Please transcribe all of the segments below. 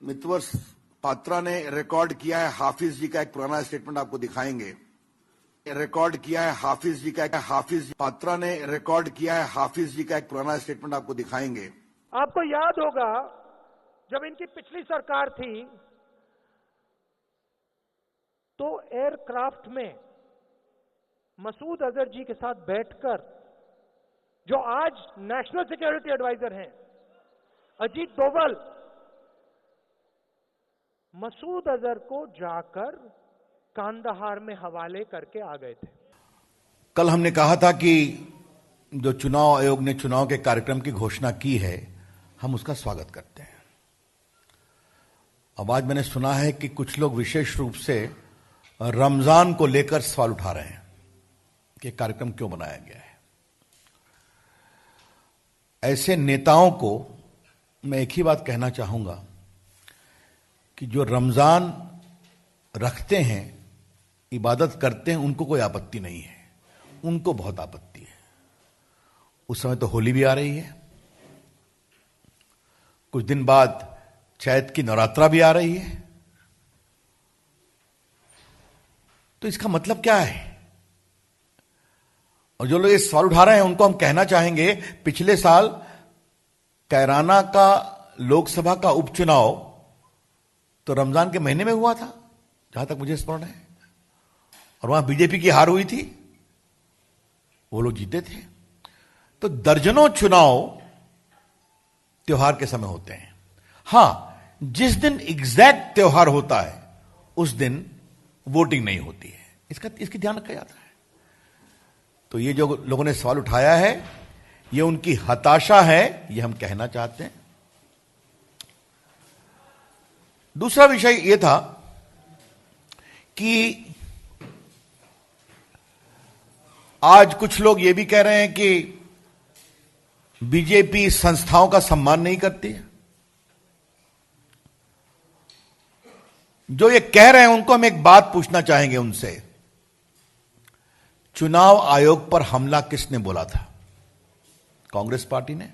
मितवर्ष पात्रा ने रिकॉर्ड किया है। हाफिज जी का एक पुराना स्टेटमेंट आपको दिखाएंगे। रिकॉर्ड किया है हाफिज जी का, हाफिज पात्रा ने रिकॉर्ड किया है हाफिज जी का एक पुराना स्टेटमेंट आपको दिखाएंगे। आपको याद होगा जब इनकी पिछली सरकार थी तो एयरक्राफ्ट में मसूद अजहर जी के साथ बैठकर, जो आज नेशनल सिक्योरिटी एडवाइजर हैं, अजीत डोभाल, मसूद अजहर को जाकर कांदाहार में हवाले करके आ गए थे। कल हमने कहा था कि जो चुनाव आयोग ने चुनाव के कार्यक्रम की घोषणा की है, हम उसका स्वागत करते हैं। अब आज मैंने सुना है कि कुछ लोग विशेष रूप से रमजान को लेकर सवाल उठा रहे हैं कि कार्यक्रम क्यों बनाया गया है। ऐसे नेताओं को मैं एक ही बात कहना चाहूंगा कि जो रमजान रखते हैं, इबादत करते हैं, उनको कोई आपत्ति नहीं है। उनको बहुत आपत्ति है। उस समय तो होली भी आ रही है, कुछ दिन बाद चैत की नवरात्रा भी आ रही है। तो इसका मतलब क्या है? और जो लोग ये सवाल उठा रहे हैं उनको हम कहना चाहेंगे, पिछले साल कैराना का लोकसभा का उपचुनाव तो रमजान के महीने में हुआ था, जहां तक मुझे स्मरण है, और वहां बीजेपी की हार हुई थी, वो लोग जीते थे। तो दर्जनों चुनाव त्योहार के समय होते हैं। हां, जिस दिन एग्जैक्ट त्योहार होता है उस दिन वोटिंग नहीं होती है। इसकी ध्यान रखा जाता है। तो ये जो लोगों ने सवाल उठाया है, ये उनकी हताशा है, ये हम कहना चाहते हैं। दूसरा विषय यह था कि आज कुछ लोग ये भी कह रहे हैं कि बीजेपी संस्थाओं का सम्मान नहीं करती है। जो ये कह रहे हैं उनको हम एक बात पूछना चाहेंगे उनसे, चुनाव आयोग पर हमला किसने बोला था? कांग्रेस पार्टी ने,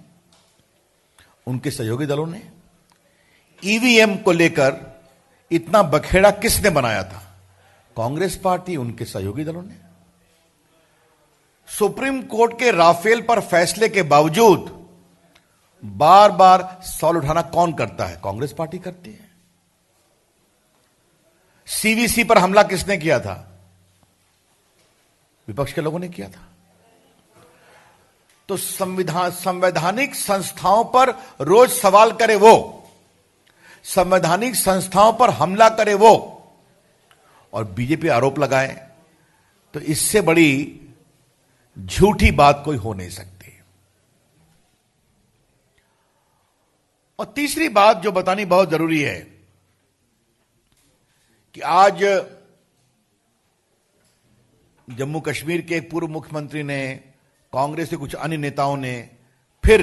उनके सहयोगी दलों ने। ईवीएम को लेकर इतना बखेड़ा किसने बनाया था? कांग्रेस पार्टी, उनके सहयोगी दलों ने। सुप्रीम कोर्ट के राफेल पर फैसले के बावजूद बार बार सवाल उठाना कौन करता है? कांग्रेस पार्टी करती है। सीवीसी पर हमला किसने किया था? विपक्ष के लोगों ने किया था। तो संवैधानिक संस्थाओं पर रोज सवाल करे वो, संवैधानिक संस्थाओं पर हमला करे वो, और बीजेपी आरोप लगाए, तो इससे बड़ी झूठी बात कोई हो नहीं सकती। और तीसरी बात जो बतानी बहुत जरूरी है कि आज जम्मू कश्मीर के एक पूर्व मुख्यमंत्री ने, कांग्रेस के कुछ अन्य नेताओं ने फिर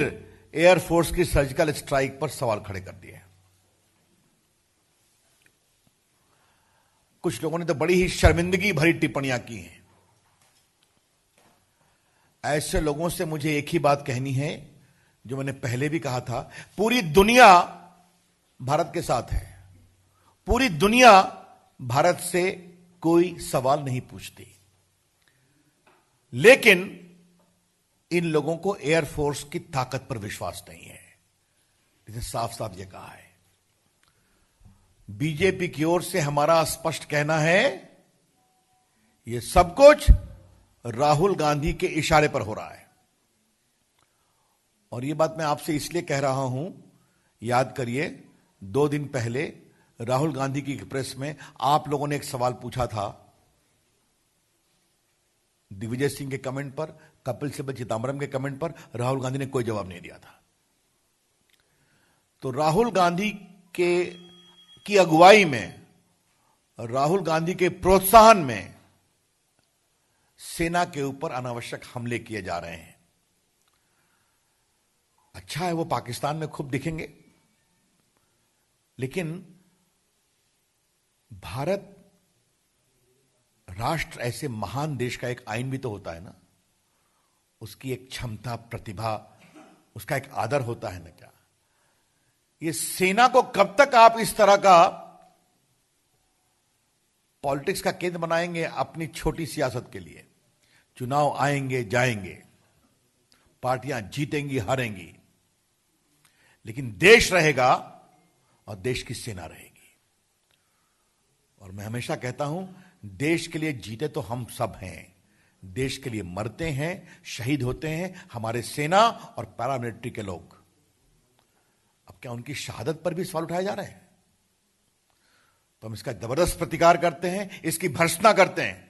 एयरफोर्स की सर्जिकल स्ट्राइक पर सवाल खड़े कर दिए। कुछ लोगों ने तो बड़ी ही शर्मिंदगी भरी टिप्पणियां की हैं। ऐसे लोगों से मुझे एक ही बात कहनी है जो मैंने पहले भी कहा था, पूरी दुनिया भारत के साथ है। पूरी दुनिया भारत से कोई सवाल नहीं पूछती, लेकिन इन लोगों को एयरफोर्स की ताकत पर विश्वास नहीं है। इसे साफ साफ यह कहा है। बीजेपी की ओर से हमारा स्पष्ट कहना है, यह सब कुछ राहुल गांधी के इशारे पर हो रहा है। और यह बात मैं आपसे इसलिए कह रहा हूं, याद करिए 2 दिन पहले राहुल गांधी की प्रेस में आप लोगों ने एक सवाल पूछा था दिग्विजय सिंह के कमेंट पर, कपिल सिब्बल चिदंबरम के कमेंट पर। राहुल गांधी ने कोई जवाब नहीं दिया था। तो राहुल गांधी की अगुवाई में, राहुल गांधी के प्रोत्साहन में सेना के ऊपर अनावश्यक हमले किए जा रहे हैं। अच्छा है, वो पाकिस्तान में खूब दिखेंगे, लेकिन भारत राष्ट्र, ऐसे महान देश का एक आईन भी तो होता है ना, उसकी एक क्षमता, प्रतिभा, उसका एक आदर होता है ना। क्या ये सेना को कब तक आप इस तरह का पॉलिटिक्स का केंद्र बनाएंगे अपनी छोटी सियासत के लिए? चुनाव आएंगे जाएंगे, पार्टियां जीतेंगी हारेंगी, लेकिन देश रहेगा और देश की सेना रहेगी। और मैं हमेशा कहता हूं, देश के लिए जीते तो हम सब हैं, देश के लिए मरते हैं, शहीद होते हैं हमारे सेना और पैरामिलिट्री के लोग। अब क्या उनकी शहादत पर भी सवाल उठाए जा रहे हैं? तो हम इसका जबरदस्त प्रतिकार करते हैं, इसकी भर्त्सना करते हैं।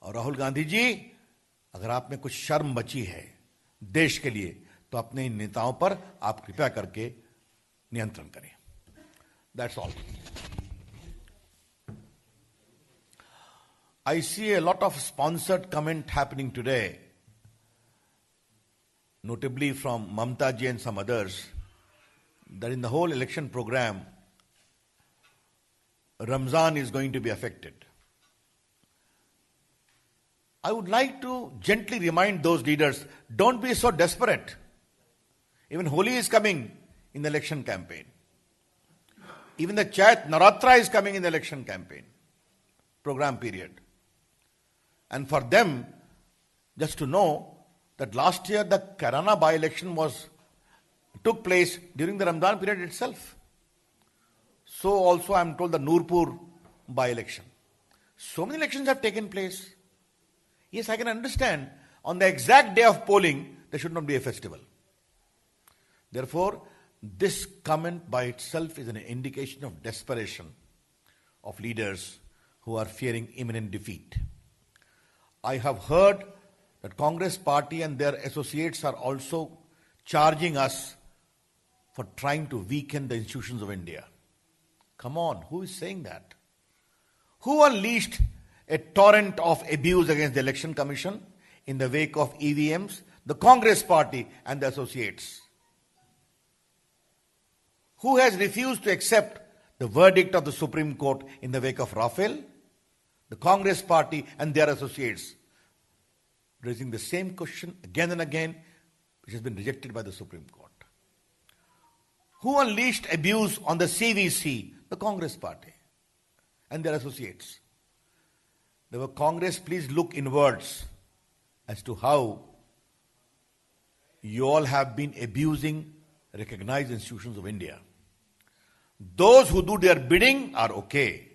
और राहुल गांधी जी, अगर आप में कुछ शर्म बची है देश के लिए, तो अपने इन नेताओं पर आप कृपया करके नियंत्रण करें। That's all. I see a lot of sponsored comment happening today, notably from Mamta ji and some others, that in the whole election program, Ramzan is going to be affected. I would like to gently remind those leaders, don't be so desperate. Even Holi is coming in the election campaign. Even the Chait Naratra is coming in the election campaign program period. And for them, just to know that last year the Kairana by-election took place during the Ramadan period itself. So also I am told the Nurpur by-election. So many elections have taken place. Yes, I can understand. On the exact day of polling, there should not be a festival. Therefore, this comment by itself is an indication of desperation of leaders who are fearing imminent defeat. I have heard that Congress party and their associates are also charging us for trying to weaken the institutions of India. Come on, who is saying that? Who unleashed a torrent of abuse against the Election Commission in the wake of EVMs? The Congress party and the associates. Who has refused to accept the verdict of the Supreme Court in the wake of Rafale? The Congress party and their associates, raising the same question again and again, which has been rejected by the Supreme Court. Who unleashed abuse on the CVC? The Congress party and their associates. The Congress, please look inwards as to how you all have been abusing recognized institutions of India. Those who do their bidding are okay.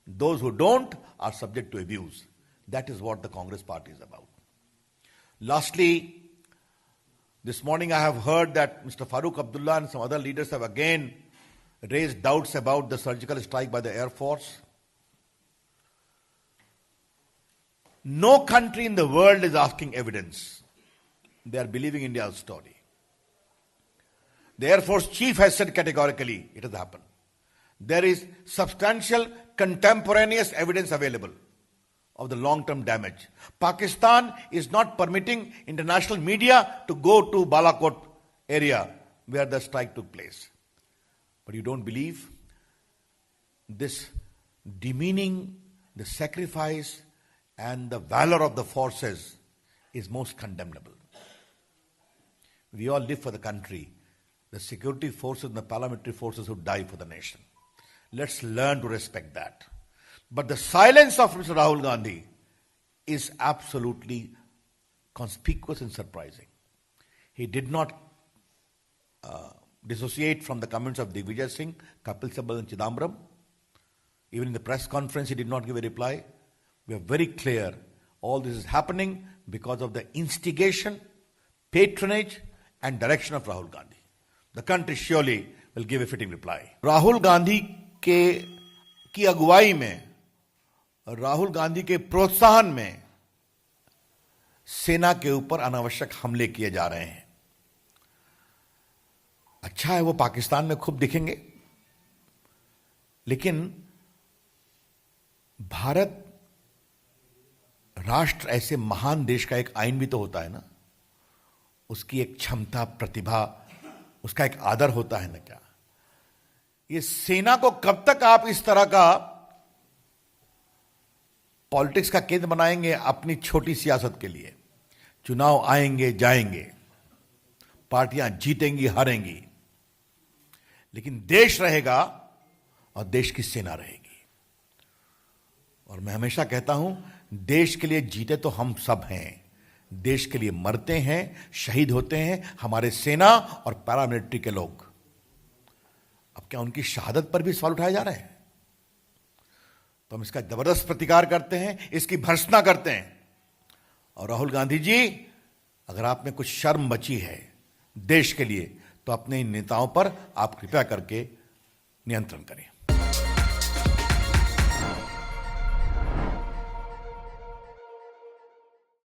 Those who don't are subject to abuse. That is what the Congress party is about. Lastly, this morning I have heard that Mr. Farooq Abdullah and some other leaders have again raised doubts about the surgical strike by the Air Force. No country in the world is asking evidence. They are believing India's story. The Air Force chief has said categorically it has happened. There is substantial contemporaneous evidence available of the long-term damage. Pakistan is not permitting international media to go to Balakot area where the strike took place. But you don't believe? This demeaning the sacrifice and the valor of the forces is most condemnable. We all live for the country. The security forces and the paramilitary forces who die for the nation. Let's learn to respect that. But the silence of Mr. Rahul Gandhi is absolutely conspicuous and surprising. He did not dissociate from the comments of Digvijay Singh, Kapil Sibal and Chidambaram. Even in the press conference, he did not give a reply. We are very clear. All this is happening because of the instigation, patronage and direction of Rahul Gandhi. The country surely will give a fitting reply. Rahul Gandhi की अगुवाई में, राहुल गांधी के प्रोत्साहन में सेना के ऊपर अनावश्यक हमले किए जा रहे हैं। अच्छा है वो पाकिस्तान में खूब दिखेंगे, लेकिन भारत राष्ट्र ऐसे महान देश का एक आईन भी तो होता है ना, उसकी एक क्षमता, प्रतिभा, उसका एक आदर होता है ना। क्या ये सेना को कब तक आप इस तरह का पॉलिटिक्स का केंद्र बनाएंगे अपनी छोटी सियासत के लिए? चुनाव आएंगे जाएंगे, पार्टियां जीतेंगी हारेंगी, लेकिन देश रहेगा और देश की सेना रहेगी। और मैं हमेशा कहता हूं, देश के लिए जीते तो हम सब हैं, देश के लिए मरते हैं, शहीद होते हैं हमारे सेना और पैरामिलिट्री के लोग। अब क्या उनकी शहादत पर भी सवाल उठाए जा रहे हैं? तो हम इसका जबरदस्त प्रतिकार करते हैं, इसकी भर्त्सना करते हैं। और राहुल गांधी जी, अगर आप में कुछ शर्म बची है देश के लिए, तो अपने इन नेताओं पर आप कृपया करके नियंत्रण करें।